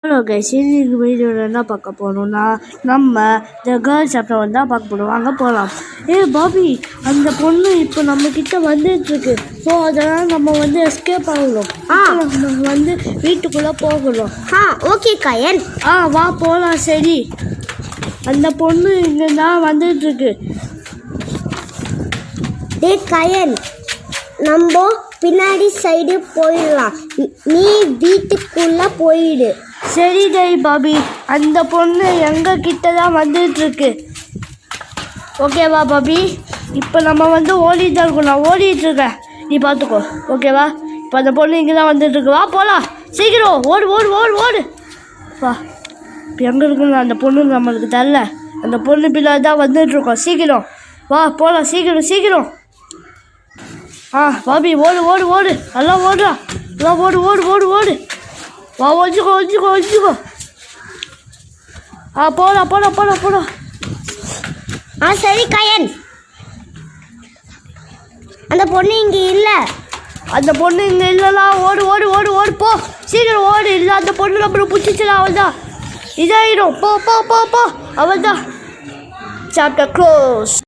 Hello guys, இன்னைக்கு வீடியோவில் என்ன பார்க்க போகணும்னா நம்ம த கேர்ள்ஸ் சாப்டர் தான் பார்க்க போகிறோம். வாங்க போகலாம். பாபி, அந்த பொண்ணு இப்போ நம்மக்கிட்ட வந்துட்டுருக்கு. ஸோ அதெல்லாம் நம்ம எஸ்கேப் ஆகணும். நம்ம வீட்டுக்குள்ளே போகணும். ஓகே கயன். வா போகலாம். சரி, அந்த பொண்ணு இங்கே தான் வந்துட்டுருக்கு. கயன், நம்ம பின்னாடி சைடு போயிடலாம். நீ வீட்டுக்குள்ளே போயிடு. சரி பாபி, அந்த பொண்ணு எங்கள் கிட்ட தான் வந்துட்டுருக்கு. ஓகேவா பாபி? இப்போ நம்ம ஓடிட்டு தான் இருக்கோம். நான் ஓடிட்டுருக்கேன், நீ பார்த்துக்கோ. ஓகேவா? இப்போ அந்த பொண்ணு இங்கே தான் வந்துட்டுருக்கு. வா போகலாம். சீக்கிரம் ஓடு ஓடு ஓடு ஓடு. வா, இப்போ எங்கே இருக்குன்னு அந்த பொண்ணு நம்மளுக்கு தரல. அந்த பொண்ணு பின்னாடி தான் வந்துட்டுருக்கோம். சீக்கிரம் வா போகலாம். சீக்கிரம் சீக்கிரம். பாபி ஓடு ஓடு ஓடு. நல்லா ஓடுறா. நல்லா ஓடு ஓடு ஓடு ஓடு. வா, ஒழிச்சுக்கோ ஒழிச்சுக்கோ ஒழிச்சுக்கோ. போடா போடா போடா போடா. சரி கயன், அந்த பொண்ணு இங்கே இல்லை. அந்த பொண்ணு இங்கே இல்லைலாம். ஓடு ஓடு ஓடு ஓடு போ. சீக்கிரம் ஓடு. இல்லை அந்த பொண்ணு நம்மளுக்கு பிடிச்சிச்சலாம். அவள் தான் இதாயிடும். போ போ போ போ. அவள் தான். Chapter close.